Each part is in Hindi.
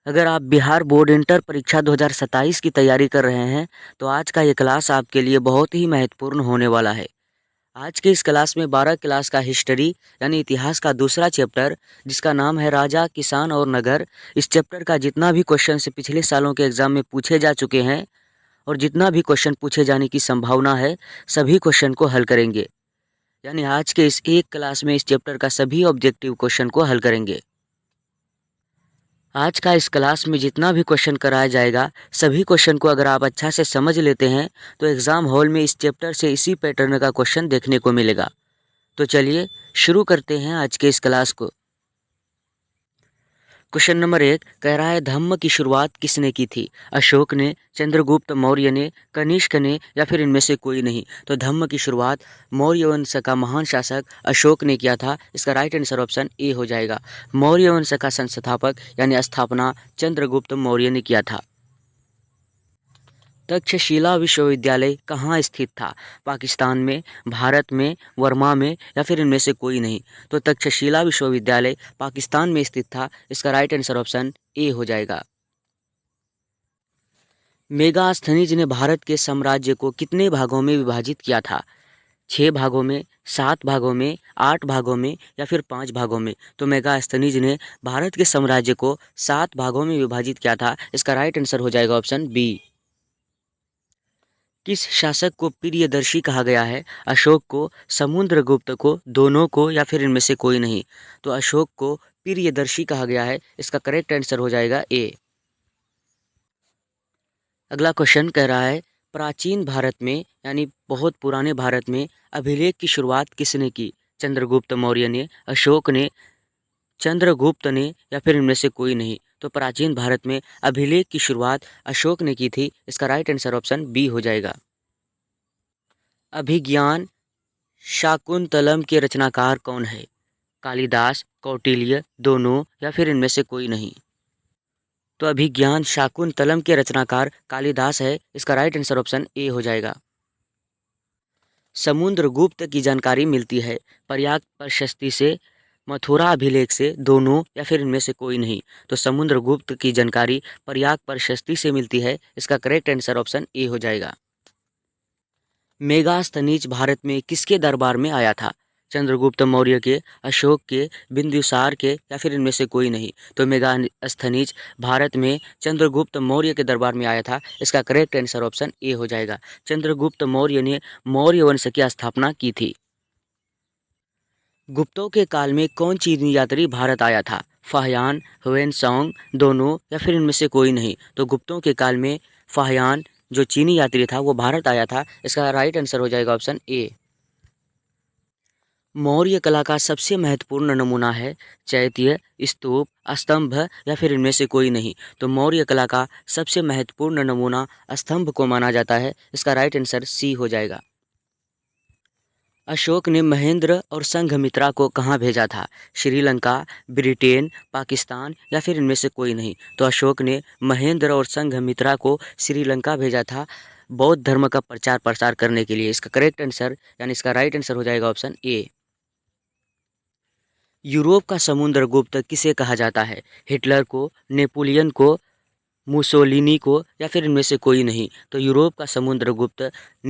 अगर आप बिहार बोर्ड इंटर परीक्षा 2027 की तैयारी कर रहे हैं तो आज का ये क्लास आपके लिए बहुत ही महत्वपूर्ण होने वाला है। आज के इस क्लास में 12 क्लास का हिस्ट्री यानी इतिहास का दूसरा चैप्टर जिसका नाम है राजा, किसान और नगर। इस चैप्टर का जितना भी क्वेश्चन से पिछले सालों के एग्जाम में पूछे जा चुके हैं और जितना भी क्वेश्चन पूछे जाने की संभावना है, सभी क्वेश्चन को हल करेंगे। यानी आज के इस एक क्लास में इस चैप्टर का सभी ऑब्जेक्टिव क्वेश्चन को हल करेंगे। आज का इस क्लास में जितना भी क्वेश्चन कराया जाएगा, सभी क्वेश्चन को अगर आप अच्छा से समझ लेते हैं तो एग्ज़ाम हॉल में इस चैप्टर से इसी पैटर्न का क्वेश्चन देखने को मिलेगा। तो चलिए शुरू करते हैं आज के इस क्लास को। क्वेश्चन नंबर 1 कह रहा है, धम्म की शुरुआत किसने की थी? अशोक ने, चंद्रगुप्त मौर्य ने, कनिष्क ने या फिर इनमें से कोई नहीं? तो धम्म की शुरुआत मौर्य वंश का महान शासक अशोक ने किया था। इसका राइट आंसर ऑप्शन ए हो जाएगा। मौर्य वंश का संस्थापक यानी स्थापना चंद्रगुप्त मौर्य ने किया था। तक्षशिला विश्वविद्यालय कहाँ स्थित था? पाकिस्तान में, भारत में, वर्मा में या फिर इनमें से कोई नहीं? तो तक्षशिला विश्वविद्यालय पाकिस्तान में स्थित था। इसका राइट आंसर ऑप्शन ए हो जाएगा। मेगास्थनीज ने भारत के साम्राज्य को कितने भागों में विभाजित किया था? 6 भागों में, 7 भागों में, 8 भागों में या फिर 5 भागों में? तो मेगास्थनीज ने भारत के साम्राज्य को 7 भागों में विभाजित किया था। इसका राइट आंसर हो जाएगा ऑप्शन बी। किस शासक को प्रियदर्शी कहा गया है? अशोक को, समुद्रगुप्त को, दोनों को या फिर इनमें से कोई नहीं? तो अशोक को प्रियदर्शी कहा गया है। इसका करेक्ट आंसर हो जाएगा ए। अगला क्वेश्चन कह रहा है, प्राचीन भारत में यानी बहुत पुराने भारत में अभिलेख की शुरुआत किसने की? चंद्रगुप्त मौर्य ने, अशोक ने, चंद्रगुप्त ने या फिर इनमें से कोई नहीं? तो प्राचीन भारत में अभिलेख की शुरुआत अशोक ने की थी। इसका राइट आंसर ऑप्शन बी हो जाएगा। अभिज्ञान शाकुंतलम के रचनाकार कौन है? कालिदास, कौटिल्य, दोनों या फिर इनमें से कोई नहीं? तो अभिज्ञान शाकुंतलम के रचनाकार कालिदास है। इसका राइट आंसर ऑप्शन ए हो जाएगा। समुद्रगुप्त की जानकारी मिलती है प्रयाग प्रशस्ति से, मथुरा अभिलेख से, दोनों या फिर इनमें से कोई नहीं? तो समुद्रगुप्त की जानकारी प्रयाग प्रशस्ति से मिलती है। इसका करेक्ट आंसर ऑप्शन ए हो जाएगा। मेगास्थनीज भारत में किसके दरबार में आया था? चंद्रगुप्त मौर्य के, अशोक के, बिंदुसार के या फिर इनमें से कोई नहीं? तो मेगास्थनीज भारत में चंद्रगुप्त मौर्य के दरबार में आया था। इसका करेक्ट आंसर ऑप्शन ए हो जाएगा। चंद्रगुप्त मौर्य ने मौर्य वंश की स्थापना की थी। गुप्तों के काल में कौन चीनी यात्री भारत आया था? फाहियान, हुएनसांग, दोनों या फिर इनमें से कोई नहीं? तो गुप्तों के काल में फाहियान जो चीनी यात्री था वो भारत आया था। इसका राइट आंसर हो जाएगा ऑप्शन ए। मौर्य कला का सबसे महत्वपूर्ण नमूना है चैत्य, स्तूप, स्तंभ या फिर इनमें से कोई नहीं? तो मौर्य कला का सबसे महत्वपूर्ण नमूना स्तंभ को माना जाता है। इसका राइट आंसर सी हो जाएगा। अशोक ने महेंद्र और संघमित्रा को कहाँ भेजा था? श्रीलंका, ब्रिटेन, पाकिस्तान या फिर इनमें से कोई नहीं? तो अशोक ने महेंद्र और संघमित्रा को श्रीलंका भेजा था बौद्ध धर्म का प्रचार प्रसार करने के लिए। इसका करेक्ट आंसर यानी इसका राइट आंसर हो जाएगा ऑप्शन ए। यूरोप का समुद्रगुप्त किसे कहा जाता है? हिटलर को, नेपोलियन को, मुसोलिनी को या फिर इनमें से कोई नहीं? तो यूरोप का समुद्रगुप्त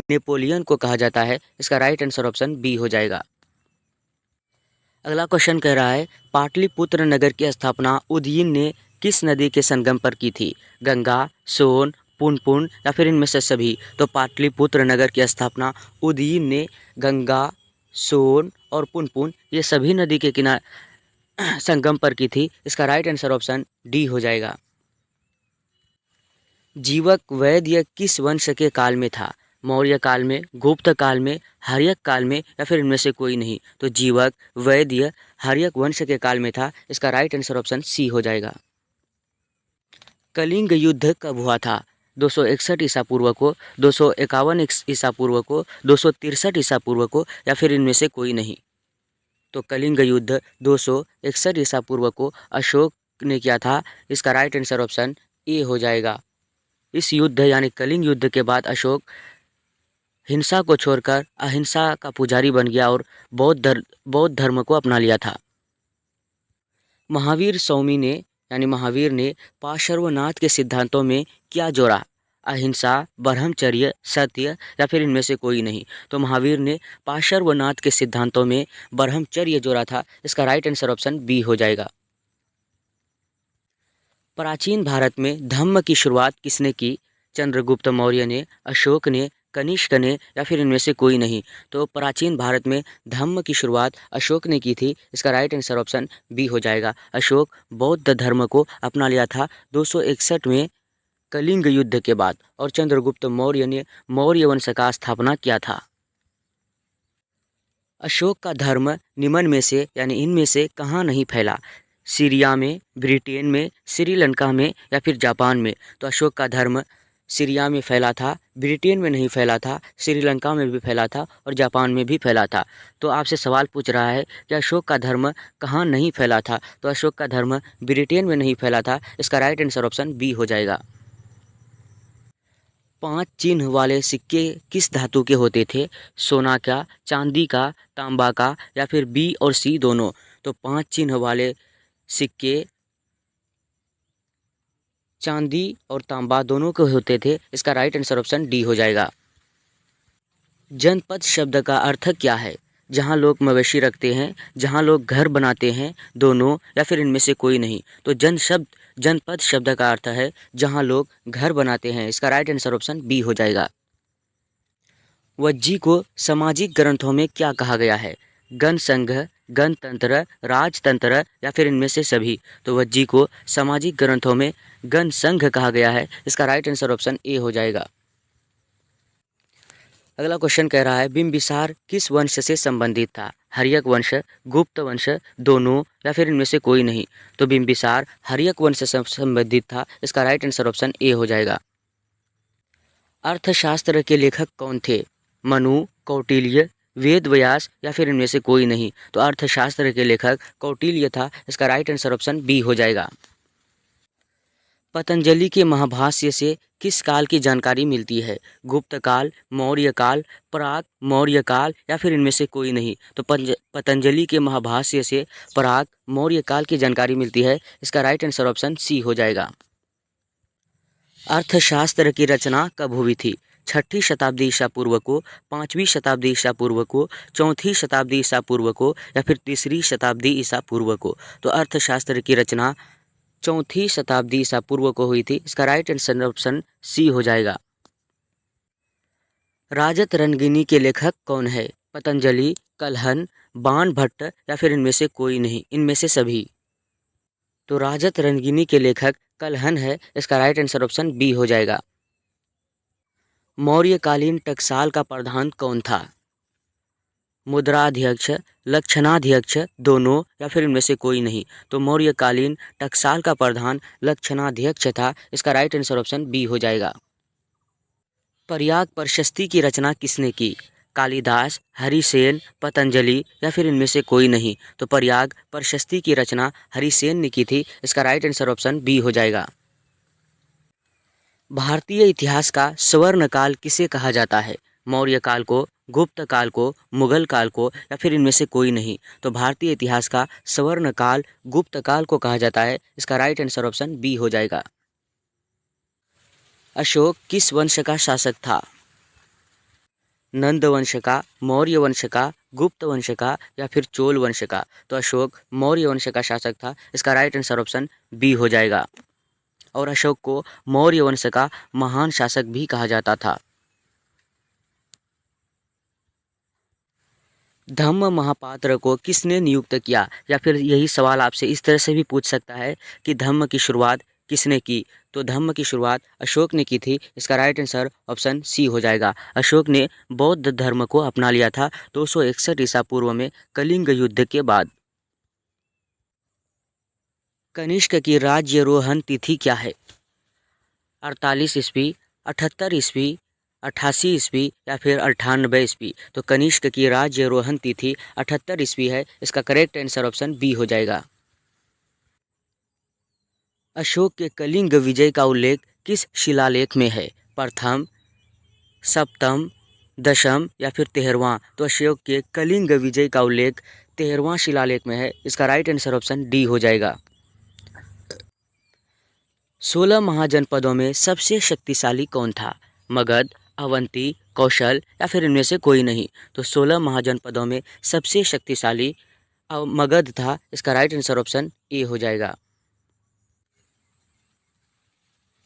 नेपोलियन को कहा जाता है। इसका राइट आंसर ऑप्शन बी हो जाएगा। अगला क्वेश्चन कह रहा है, पाटलिपुत्र नगर की स्थापना उदयीन ने किस नदी के संगम पर की थी? गंगा, सोन, पुनपुन या फिर इनमें से सभी? तो पाटलिपुत्र नगर की स्थापना उदयीन ने गंगा, सोन और पुनपुन ये सभी नदी के किनारे संगम पर की थी। इसका राइट आंसर ऑप्शन डी हो जाएगा। जीवक वैद्य किस वंश के काल में था? मौर्य काल में, गुप्त काल में, हर्यक काल में या फिर इनमें से कोई नहीं? तो जीवक वैद्य हर्यक वंश के काल में था। इसका राइट आंसर ऑप्शन सी हो जाएगा। कलिंग युद्ध कब हुआ था? 261 ईसा पूर्व को, 251 ईसा पूर्व को, 263 ईसा पूर्व को या फिर इनमें से कोई नहीं? तो कलिंग युद्ध 261 ईसा पूर्व को अशोक ने किया था। इसका राइट आंसर ऑप्शन ए हो जाएगा। इस युद्ध यानी कलिंग युद्ध के बाद अशोक हिंसा को छोड़कर अहिंसा का पुजारी बन गया और बौद्ध धर्म को अपना लिया था। महावीर स्वामी ने यानी महावीर ने पार्श्वनाथ के सिद्धांतों में क्या जोड़ा? अहिंसा, ब्रह्मचर्य, सत्य या फिर इनमें से कोई नहीं। तो महावीर ने पार्श्वनाथ के सिद्धांतों में ब्रह्मचर्य जोड़ा था। इसका राइट आंसर ऑप्शन बी हो जाएगा। प्राचीन भारत में धम्म की शुरुआत किसने की? चंद्रगुप्त मौर्य ने, अशोक ने, कनिष्क ने या फिर इनमें से कोई नहीं। तो प्राचीन भारत में धम्म की शुरुआत अशोक ने की थी। इसका राइट आंसर ऑप्शन बी हो जाएगा। अशोक बौद्ध धर्म को अपना लिया था 261 में कलिंग युद्ध के बाद, और चंद्रगुप्त मौर्य ने मौर्य वंश का स्थापना किया था। अशोक का धर्म निम्न में से यानी इनमें से कहाँ नहीं फैला? सीरिया में, ब्रिटेन में, श्रीलंका में या फिर जापान में। तो अशोक का धर्म सीरिया में फैला था, ब्रिटेन में नहीं फैला था, श्रीलंका में भी फैला था और जापान में भी फैला था। तो आपसे सवाल पूछ रहा है कि अशोक का धर्म कहाँ नहीं फैला था? तो अशोक का धर्म ब्रिटेन में नहीं फैला था। इसका राइट आंसर ऑप्शन बी हो जाएगा। 5 चिन्ह वाले सिक्के किस धातु के होते थे? सोना का, चांदी का, तांबा का या फिर बी और सी दोनों। तो 5 चिन्ह वाले सिक्के चांदी और तांबा दोनों के होते थे। इसका राइट आंसर ऑप्शन डी हो जाएगा। जनपद शब्द का अर्थ क्या है? जहाँ लोग मवेशी रखते हैं, जहाँ लोग घर बनाते हैं, दोनों या फिर इनमें से कोई नहीं। तो जनपद शब्द का अर्थ है जहाँ लोग घर बनाते हैं। इसका राइट आंसर ऑप्शन बी हो जाएगा। वज्जी को सामाजिक ग्रंथों में क्या कहा गया है? गण संघ, गणतंत्र, राजतंत्र या फिर इनमें से सभी। तो वज्जी को सामाजिक ग्रंथों में गण संघ कहा गया है। इसका राइट आंसर ऑप्शन ए हो जाएगा। अगला क्वेश्चन कह रहा है बिंबिसार किस वंश से संबंधित था? हर्यक वंश, गुप्त वंश, दोनों या फिर इनमें से कोई नहीं। तो बिंबिसार हर्यक वंश से संबंधित था। इसका राइट आंसर ऑप्शन ए हो जाएगा। अर्थशास्त्र के लेखक कौन थे? मनु, कौटिल्य, वेद व्यास या फिर इनमें से कोई नहीं। तो अर्थशास्त्र के लेखक कौटिल्य था। इसका राइट आंसर ऑप्शन बी हो जाएगा। पतंजलि के महाभाष्य से किस काल की जानकारी मिलती है? गुप्त काल, मौर्य काल, प्राग मौर्य काल या फिर इनमें से कोई नहीं। तो पतंजलि के महाभाष्य से प्राग मौर्य काल की जानकारी मिलती है। इसका राइट आंसर ऑप्शन सी हो जाएगा। अर्थशास्त्र की रचना कब हुई थी? 6ठी शताब्दी ईसा पूर्व को, 5वीं शताब्दी ईसा पूर्व को, 4थी शताब्दी ईसा पूर्व को या फिर 3री शताब्दी ईसा पूर्व को। तो अर्थशास्त्र की रचना 4थी शताब्दी ईसा पूर्व को हुई थी। इसका राइट आंसर ऑप्शन सी हो जाएगा। राजत रंगिनी के लेखक कौन है? पतंजलि, कल्हन, बाणभट्ट या फिर इनमें से कोई नहीं, इनमें से सभी। तो राजत रंगिनी के लेखक कल्हन है। इसका राइट आंसर ऑप्शन बी हो जाएगा। मौर्यकालीन टकसाल का प्रधान कौन था? मुद्राध्यक्ष, लक्षणाध्यक्ष, दोनों या फिर इनमें से कोई नहीं। तो मौर्यकालीन टकसाल का प्रधान लक्षणाध्यक्ष था। इसका राइट आंसर ऑप्शन बी हो जाएगा। प्रयाग प्रशस्ति की रचना किसने की? कालिदास, हरिसेन, पतंजलि या फिर इनमें से कोई नहीं। तो प्रयाग प्रशस्ति की रचना हरिसेन ने की थी। इसका राइट आंसर ऑप्शन बी हो जाएगा। भारतीय इतिहास का स्वर्ण काल किसे कहा जाता है? मौर्य काल को, गुप्त काल को, मुगल काल को या फिर इनमें से कोई नहीं। तो भारतीय इतिहास का स्वर्ण काल गुप्त काल को कहा जाता है। इसका राइट आंसर ऑप्शन बी हो जाएगा। अशोक किस वंश का शासक था? नंद वंश का, मौर्य वंश का, गुप्त वंश का या फिर चोल वंश का। तो अशोक मौर्य वंश का शासक था। इसका राइट आंसर ऑप्शन बी हो जाएगा। और अशोक को मौर्य वंश का महान शासक भी कहा जाता था। धम्म महापात्र को किसने नियुक्त किया? या फिर यही सवाल आपसे इस तरह से भी पूछ सकता है कि धम्म की शुरुआत किसने की? तो धम्म की शुरुआत अशोक ने की थी। इसका राइट आंसर ऑप्शन सी हो जाएगा। अशोक ने बौद्ध धर्म को अपना लिया था 261 ईसा पूर्व में कलिंग युद्ध के बाद। कनिष्क की राज्यारोहण तिथि क्या है? 48 ईस्वी, 78 ईस्वी, 88 ईस्वी या फिर 98 ईस्वी। तो कनिष्क की राज्यारोहण तिथि 78 ईस्वी है। इसका करेक्ट आंसर ऑप्शन बी हो जाएगा। अशोक के कलिंग विजय का उल्लेख किस शिलालेख में है? प्रथम, सप्तम, दशम या फिर 13वां। तो अशोक के कलिंग विजय का उल्लेख 13वां शिलालेख में है। इसका राइट आंसर ऑप्शन डी हो जाएगा। 16 महाजनपदों में सबसे शक्तिशाली कौन था? मगध, अवंती, कौशल या फिर इनमें से कोई नहीं? तो 16 महाजनपदों में सबसे शक्तिशाली मगध था। इसका राइट आंसर ऑप्शन ए हो जाएगा।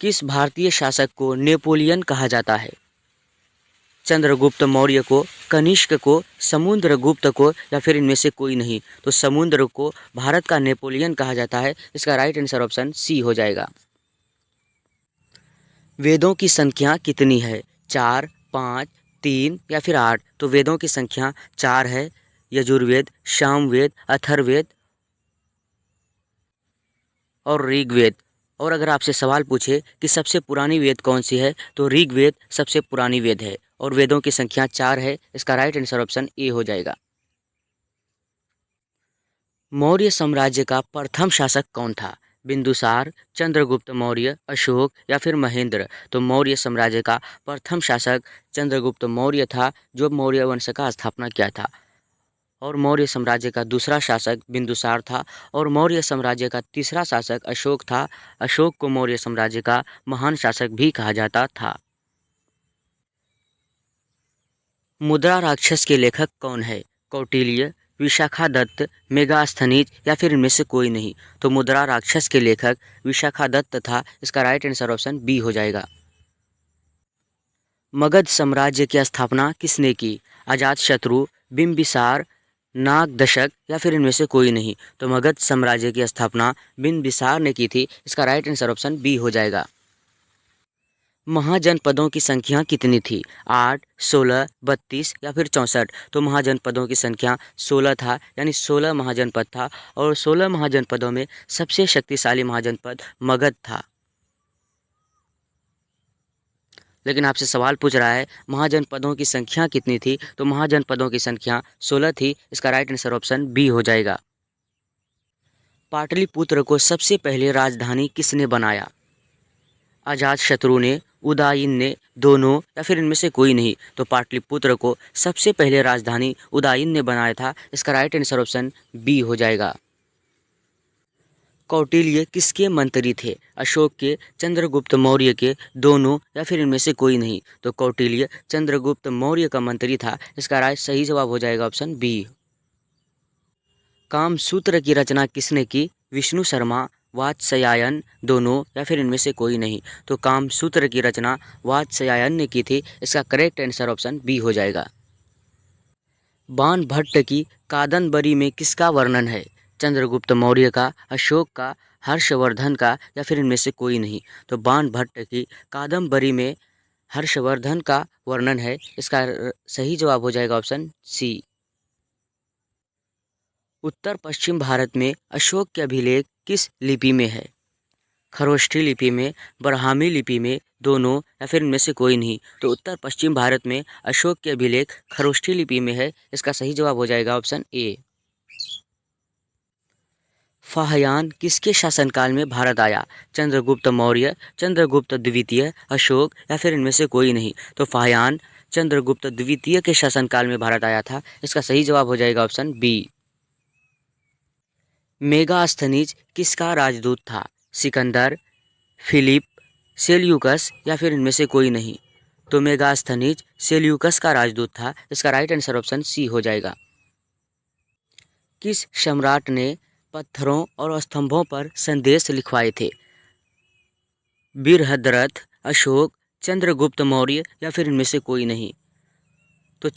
किस भारतीय शासक को नेपोलियन कहा जाता है? चंद्रगुप्त मौर्य को, कनिष्क को, समुद्रगुप्त को या फिर इनमें से कोई नहीं? तो समुद्र को भारत का नेपोलियन कहा जाता है। इसका राइट आंसर ऑप्शन सी हो जाएगा। वेदों की संख्या कितनी है? 4, 5, 3 या फिर 8? तो वेदों की संख्या 4 है। यजुर्वेद, सामवेद, अथर्ववेद और ऋग्वेद। और अगर आपसे सवाल पूछे कि सबसे पुरानी वेद कौन सी है, तो ऋग्वेद सबसे पुरानी वेद है और वेदों की संख्या 4 है। इसका राइट आंसर ऑप्शन ए हो जाएगा। मौर्य साम्राज्य का प्रथम शासक कौन था? बिंदुसार, चंद्रगुप्त मौर्य, अशोक या फिर महेंद्र? तो मौर्य साम्राज्य का प्रथम शासक चंद्रगुप्त मौर्य था, जो मौर्य वंश का स्थापना किया था। और मौर्य साम्राज्य का दूसरा शासक बिंदुसार था और मौर्य साम्राज्य का तीसरा शासक अशोक था। अशोक को मौर्य साम्राज्य का महान शासक भी कहा जाता था। मुद्रा राक्षस के लेखक कौन है? कौटिल्य, विशाखादत्त, मेगास्थनीज या फिर इनमें से कोई नहीं? तो मुद्रा राक्षस के लेखक विशाखादत्त था। इसका राइट आंसर ऑप्शन बी हो जाएगा। मगध साम्राज्य की स्थापना किसने की? अजातशत्रु, बिंबिसार, नागदशक या फिर इनमें से कोई नहीं? तो मगध साम्राज्य की स्थापना बिंबिसार ने की थी। इसका राइट आंसर ऑप्शन बी हो जाएगा। महाजनपदों की संख्या कितनी थी? 8, 16, 32 या फिर 64? तो महाजनपदों की संख्या 16 था, यानी 16 महाजनपद था और 16 महाजनपदों में सबसे शक्तिशाली महाजनपद मगध था। लेकिन आपसे सवाल पूछ रहा है महाजनपदों की संख्या कितनी थी? तो महाजनपदों की संख्या 16 थी। इसका राइट आंसर ऑप्शन बी हो जाएगा। पाटलिपुत्र को सबसे पहले राजधानी किसने बनाया? अजातशत्रु ने, उदयन ने, दोनों या फिर इनमें से कोई नहीं? तो पाटलिपुत्र को सबसे पहले राजधानी उदयन ने बनाया था। इसका राइट आंसर ऑप्शन बी हो जाएगा। कौटिल्य किसके मंत्री थे? अशोक के, चंद्रगुप्त मौर्य के, दोनों या फिर इनमें से कोई नहीं? तो कौटिल्य चंद्रगुप्त मौर्य का मंत्री था। इसका राइट सही जवाब हो जाएगा ऑप्शन बी। कामसूत्र की रचना किसने की? विष्णु शर्मा, वात्स्यायन, दोनों या फिर इनमें से कोई नहीं? तो कामसूत्र की रचना वात्स्यायन ने की थी। इसका करेक्ट आंसर ऑप्शन बी हो जाएगा। बाणभट्ट की कादंबरी में किसका वर्णन है? चंद्रगुप्त मौर्य का, अशोक का, हर्षवर्धन का या फिर इनमें से कोई नहीं? तो बाणभट्ट की कादंबरी में हर्षवर्धन का वर्णन है। इसका सही जवाब हो जाएगा ऑप्शन सी। उत्तर पश्चिम भारत में अशोक के अभिलेख किस लिपि में है? खरोष्ठी लिपि में, ब्राह्मी लिपि में, दोनों या फिर इनमें से कोई नहीं? तो उत्तर पश्चिम भारत में अशोक के अभिलेख खरोष्ठी लिपि में है। इसका सही जवाब हो जाएगा ऑप्शन ए। फाहयान किसके शासनकाल में भारत आया? चंद्रगुप्त मौर्य, चंद्रगुप्त द्वितीय, अशोक या फिर इनमें से कोई नहीं? तो फाहयान चंद्रगुप्त द्वितीय के शासनकाल में भारत आया था। इसका सही जवाब हो जाएगा ऑप्शन बी। मेगास्थनीज किसका राजदूत था? सिकंदर, फिलिप, सेल्यूकस या फिर इनमें से कोई नहीं? तो मेगास्थनीज सेल्यूकस का राजदूत था। इसका राइट आंसर ऑप्शन सी हो जाएगा। किस सम्राट ने पत्थरों और स्तंभों पर संदेश लिखवाए थे? बृहद्रथ, अशोक, चंद्रगुप्त मौर्य या फिर इनमें से कोई नहीं? तो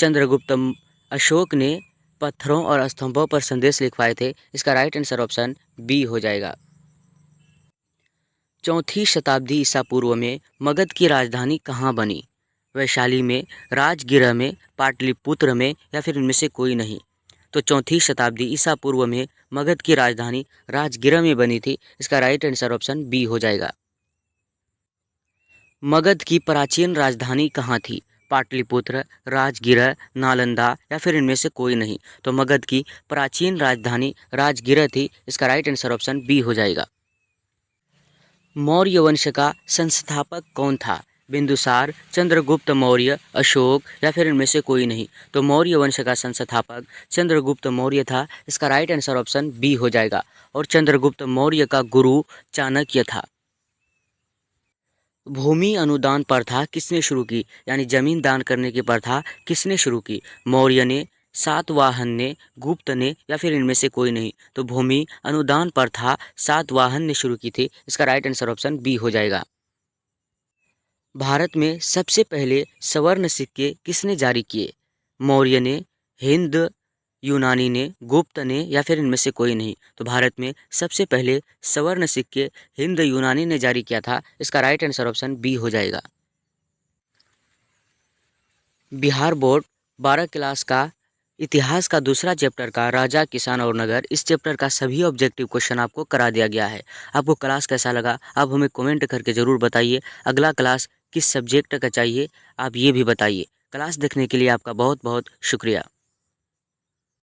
अशोक ने पत्थरों और स्तंभों पर संदेश लिखवाए थे। इसका राइट आंसर ऑप्शन बी हो जाएगा। 4वीं शताब्दी ईसा पूर्व में मगध की राजधानी कहाँ बनी? वैशाली में, राजगिर में, पाटलिपुत्र में या फिर इनमें से कोई नहीं? तो 4वीं शताब्दी ईसा पूर्व में मगध की राजधानी राजगिर में बनी थी। इसका राइट आंसर ऑप्शन बी हो जाएगा। मगध की प्राचीन राजधानी कहाँ थी? पाटलिपुत्र, राजगिर, नालंदा या फिर इनमें से कोई नहीं? तो मगध की प्राचीन राजधानी राजगिर थी। इसका राइट आंसर ऑप्शन बी हो जाएगा। मौर्य वंश का संस्थापक कौन था? बिंदुसार, चंद्रगुप्त मौर्य, अशोक या फिर इनमें से कोई नहीं? तो मौर्य वंश का संस्थापक चंद्रगुप्त मौर्य था। इसका राइट आंसर ऑप्शन बी हो जाएगा। और चंद्रगुप्त मौर्य का गुरु चाणक्य था। भूमि अनुदान प्रथा किसने शुरू की, यानी जमीन दान करने की प्रथा किसने शुरू की? मौर्य ने, सातवाहन ने, गुप्त ने, या फिर इनमें से कोई नहीं? तो भूमि अनुदान प्रथा सातवाहन ने शुरू की थी। इसका राइट आंसर ऑप्शन बी हो जाएगा। भारत में सबसे पहले स्वर्ण सिक्के किसने जारी किए? मौर्य ने, हिंद यूनानी ने, गुप्त ने, या फिर इनमें से कोई नहीं? तो भारत में सबसे पहले स्वर्ण सिक्के हिंद यूनानी ने जारी किया था। इसका राइट आंसर ऑप्शन बी हो जाएगा। बिहार बोर्ड 12 क्लास का इतिहास का दूसरा चैप्टर का राजा, किसान और नगर, इस चैप्टर का सभी ऑब्जेक्टिव क्वेश्चन आपको करा दिया गया है। आपको क्लास कैसा लगा आप हमें कमेंट करके ज़रूर बताइए। अगला क्लास किस सब्जेक्ट का चाहिए आप ये भी बताइए। क्लास देखने के लिए आपका बहुत बहुत शुक्रिया।